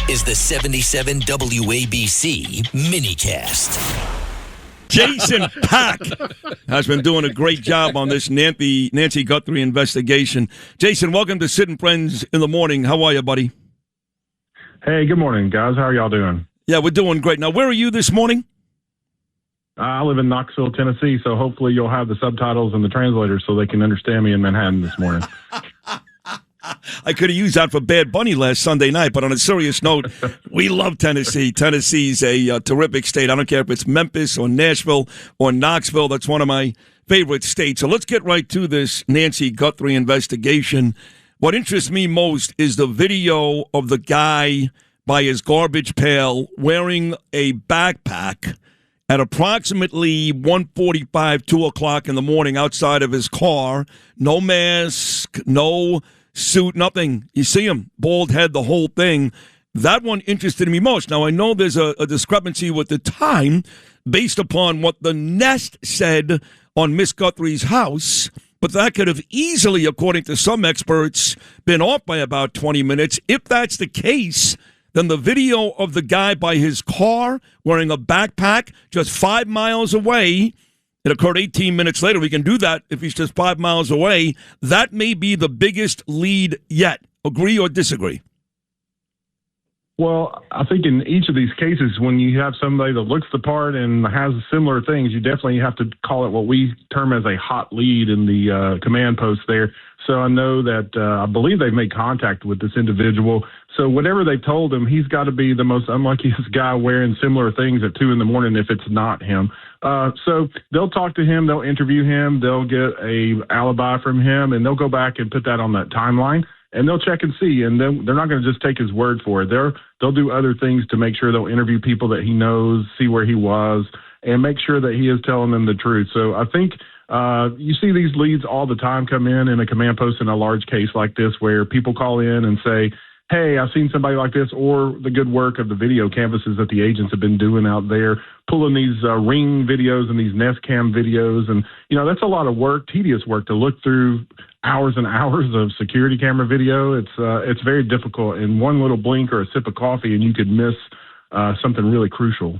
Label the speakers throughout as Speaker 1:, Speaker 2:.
Speaker 1: is the 77 WABC minicast.
Speaker 2: Jason Pack has been doing a great job on this Nancy Guthrie investigation. Jason, welcome to Sid and Friends in the Morning. How are you, buddy?
Speaker 3: Hey, good morning, guys. How are y'all doing?
Speaker 2: Yeah, we're doing great. Now, where are you this morning?
Speaker 3: I live in Knoxville, Tennessee, so hopefully you'll have the subtitles and the translators so they can understand me in Manhattan this morning.
Speaker 2: I could have used that for Bad Bunny last Sunday night, but on a serious note, we love Tennessee. Tennessee's a terrific state. I don't care if it's Memphis or Nashville or Knoxville. That's one of my favorite states. So let's get right to this Nancy Guthrie investigation. What interests me most is the video of the guy by his garbage pail wearing a backpack at approximately 1:45, 2 o'clock in the morning outside of his car. No mask, no suit, nothing. You see him, bald head, the whole thing. That one interested me most. Now, I know there's a discrepancy with the time based upon what the Nest said on Miss Guthrie's house, but that could have easily, according to some experts, been off by about 20 minutes. If that's the case, then the video of the guy by his car wearing a backpack just 5 miles away, it occurred 18 minutes later. We can do that if he's just 5 miles away. That may be the biggest lead yet. Agree or disagree?
Speaker 3: Well, I think in each of these cases, when you have somebody that looks the part and has similar things, you definitely have to call it what we term as a hot lead in the command post there. So I know that I believe they've made contact with this individual. So whatever they told him, he's got to be the most unluckiest guy wearing similar things at 2 a.m. if it's not him. So they'll talk to him, they'll interview him, they'll get a alibi from him, and they'll go back and put that on that timeline, and they'll check and see. And then they're not going to just take his word for it. They'll do other things to make sure they'll interview people that he knows, see where he was, and make sure that he is telling them the truth. So I think you see these leads all the time come in a command post in a large case like this where people call in and say, hey, I've seen somebody like this, or the good work of the video canvases that the agents have been doing out there, pulling these Ring videos and these Nest Cam videos. And, that's a lot of work, tedious work, to look through hours and hours of security camera video. It's very difficult. And one little blink or a sip of coffee and you could miss something really crucial.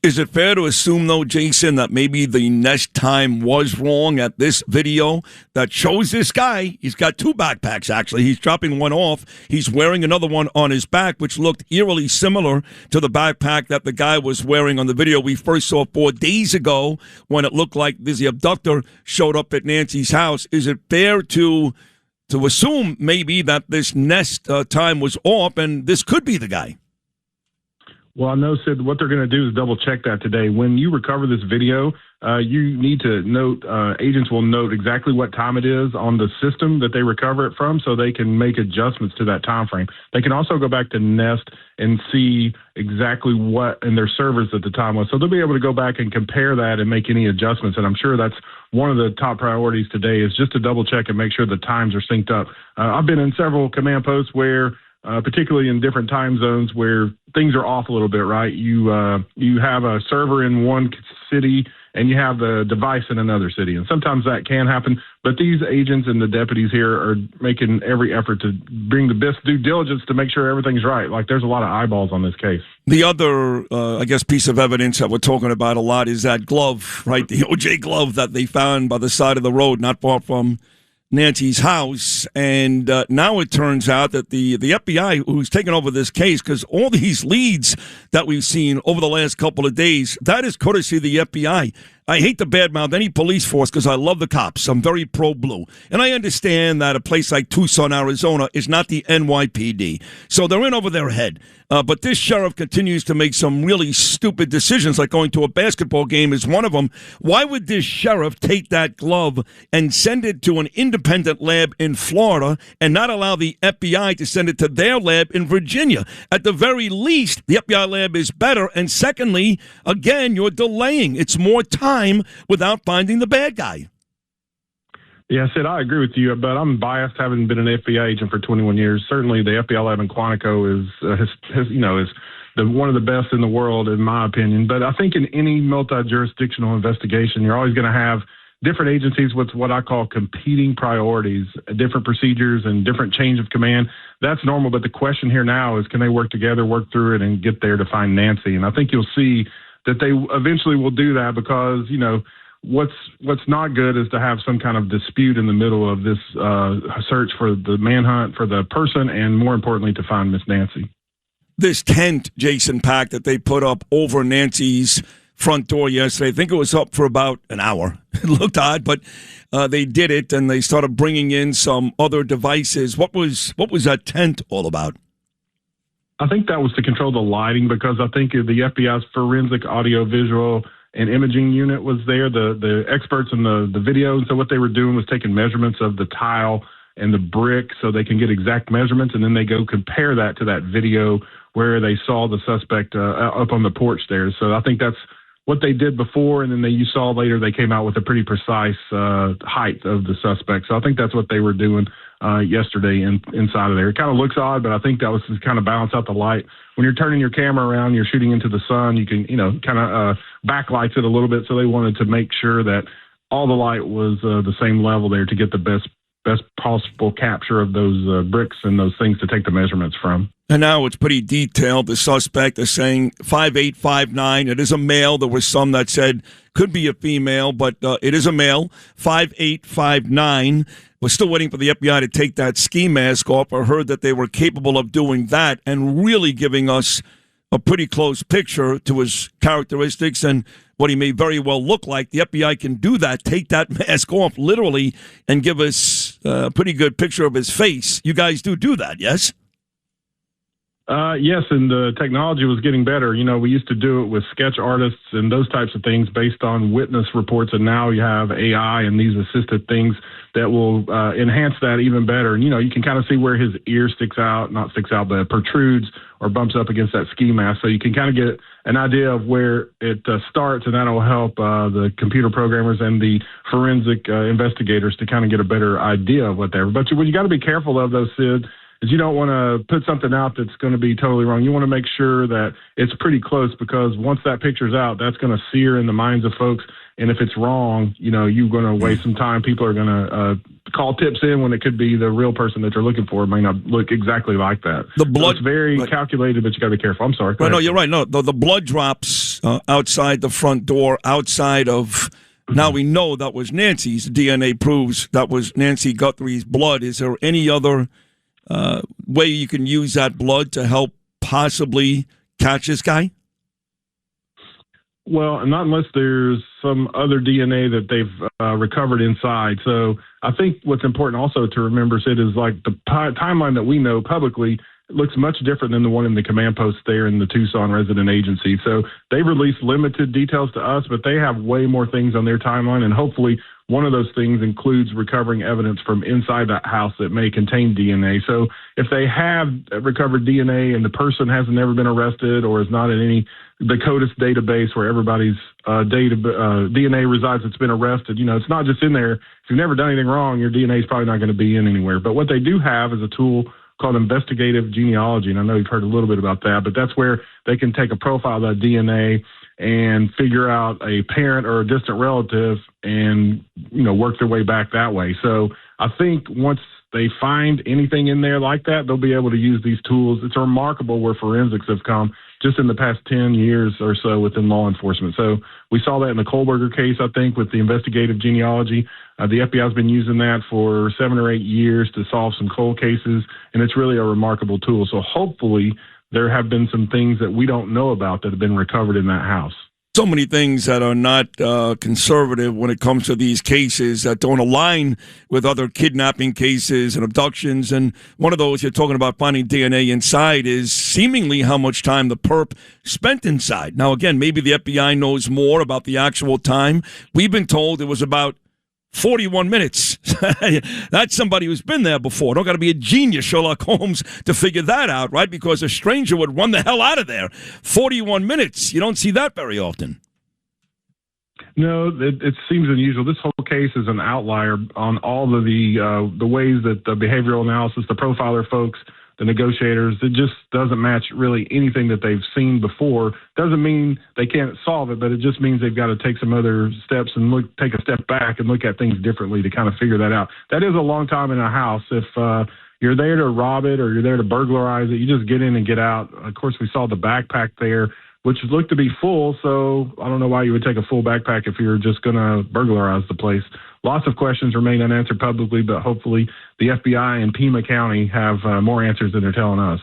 Speaker 2: Is it fair to assume, though, Jason, that maybe the Nest time was wrong at this video that shows this guy? He's got two backpacks, actually. He's dropping one off. He's wearing another one on his back, which looked eerily similar to the backpack that the guy was wearing on the video we first saw 4 days ago when it looked like the abductor showed up at Nancy's house. Is it fair to assume maybe that this Nest time was off and this could be the guy?
Speaker 3: Well, I know, Sid, what they're going to do is double check that today. When you recover this video, you need to note, agents will note exactly what time it is on the system that they recover it from so they can make adjustments to that time frame. They can also go back to Nest and see exactly what in their servers at the time was. So they'll be able to go back and compare that and make any adjustments. And I'm sure that's one of the top priorities today is just to double check and make sure the times are synced up. I've been in several command posts where particularly in different time zones where things are off a little bit, right? You have a server in one city and you have the device in another city. And sometimes that can happen. But these agents and the deputies here are making every effort to bring the best due diligence to make sure everything's right. Like, there's a lot of eyeballs on this case.
Speaker 2: The other, piece of evidence that we're talking about a lot is that glove, right? The OJ glove that they found by the side of the road, not far from Nancy's house. And now it turns out that the FBI, who's taken over this case, because all these leads that we've seen over the last couple of days, that is courtesy of the FBI. I hate to badmouth any police force because I love the cops. I'm very pro-blue. And I understand that a place like Tucson, Arizona is not the NYPD. So they're in over their head. But this sheriff continues to make some really stupid decisions, like going to a basketball game is one of them. Why would this sheriff take that glove and send it to an independent lab in Florida and not allow the FBI to send it to their lab in Virginia? At the very least, the FBI lab is better. And secondly, again, you're delaying. It's more time without finding the bad guy.
Speaker 3: Yeah, Sid, I agree with you, but I'm biased, having been an FBI agent for 21 years. Certainly, the FBI lab in Quantico is one of the best in the world, in my opinion. But I think in any multi-jurisdictional investigation, you're always going to have different agencies with what I call competing priorities, different procedures and different change of command. That's normal. But the question here now is, can they work together, work through it, and get there to find Nancy? And I think you'll see that they eventually will do that, because, what's not good is to have some kind of dispute in the middle of this search for the manhunt for the person, and more importantly, to find Miss Nancy.
Speaker 2: This tent, Jason Pack, that they put up over Nancy's front door yesterday, I think it was up for about an hour. It looked odd, but they did it, and they started bringing in some other devices. What was that tent all about?
Speaker 3: I think that was to control the lighting, because I think the FBI's forensic audio visual and imaging unit was there, the experts in the video. And so what they were doing was taking measurements of the tile and the brick so they can get exact measurements, and then they go compare that to that video where they saw the suspect up on the porch there. So I think that's what they did before, and then you saw later they came out with a pretty precise height of the suspect. So I think that's what they were doing yesterday inside of there. It kind of looks odd, but I think that was to kind of balance out the light. When you're turning your camera around, you're shooting into the sun, you can, kind of backlights it a little bit. So they wanted to make sure that all the light was the same level there to get the best possible capture of those bricks and those things to take the measurements from.
Speaker 2: And now it's pretty detailed. The suspect is saying 5'8", 5'9". It is a male. There was some that said could be a female, but it is a male, 5'8", 5'9". We're still waiting for the FBI to take that ski mask off. I heard that they were capable of doing that and really giving us a pretty close picture to his characteristics and what he may very well look like. The FBI can do that, take that mask off literally, and give us a pretty good picture of his face. You guys do that, yes?
Speaker 3: Yes, and the technology was getting better. We used to do it with sketch artists and those types of things based on witness reports, and now you have AI and these assisted things that will enhance that even better. And, you can kind of see where his ear but protrudes or bumps up against that ski mask. So you can kind of get an idea of where it starts, and that'll help the computer programmers and the forensic investigators to kind of get a better idea of whatever. But what you got to be careful of, though, Sid, is you don't want to put something out that's going to be totally wrong. You want to make sure that it's pretty close, because once that picture's out, that's going to sear in the minds of folks. And if it's wrong, you're going to waste some time. People are going to call tips in when it could be the real person that they're looking for. It may not look exactly like that. The blood, so it's very calculated, but you got to be careful. I'm sorry.
Speaker 2: No, you're right. No, the blood drops outside the front door, outside of. Now we know that was Nancy's. DNA proves that was Nancy Guthrie's blood. Is there any other way you can use that blood to help possibly catch this guy?
Speaker 3: Well, not unless there's some other DNA that they've recovered inside. So I think what's important also to remember, Sid, is like the timeline that we know publicly looks much different than the one in the command post there in the Tucson resident agency. So they've released limited details to us, but they have way more things on their timeline, and hopefully one of those things includes recovering evidence from inside that house that may contain DNA. So if they have recovered DNA and the person hasn't ever been arrested or is not in the CODIS database where everybody's DNA resides that's been arrested, it's not just in there. If you've never done anything wrong, your DNA is probably not going to be in anywhere. But what they do have is a tool called investigative genealogy, and I know you've heard a little bit about that, but that's where they can take a profile of that DNA and figure out a parent or a distant relative and, work their way back that way. So I think once they find anything in there like that, they'll be able to use these tools. It's remarkable where forensics have come just in the past 10 years or so within law enforcement. So we saw that in the Kohlberger case, I think, with the investigative genealogy. The FBI has been using that for 7 or 8 years to solve some cold cases, and it's really a remarkable tool. So hopefully there have been some things that we don't know about that have been recovered in that house.
Speaker 2: So many things that are not conservative when it comes to these cases that don't align with other kidnapping cases and abductions. And one of those you're talking about finding DNA inside is seemingly how much time the perp spent inside. Now, again, maybe the FBI knows more about the actual time. We've been told it was about 41 minutes. That's somebody who's been there before. Don't got to be a genius, Sherlock Holmes, to figure that out, right? Because a stranger would run the hell out of there. 41 minutes. You don't see that very often.
Speaker 3: No, it seems unusual. This whole case is an outlier on all of the ways that the behavioral analysis, the profiler folks the negotiators. It just doesn't match really anything that they've seen before. Doesn't mean they can't solve it, but it just means they've got to take some other steps and take a step back and look at things differently to kind of figure that out. That is a long time in a house. If you're there to rob it or you're there to burglarize it, you just get in and get out. Of course, we saw the backpack there, which looked to be full, so I don't know why you would take a full backpack if you're just going to burglarize the place. Lots of questions remain unanswered publicly, but hopefully the FBI and Pima County have more answers than they're telling us.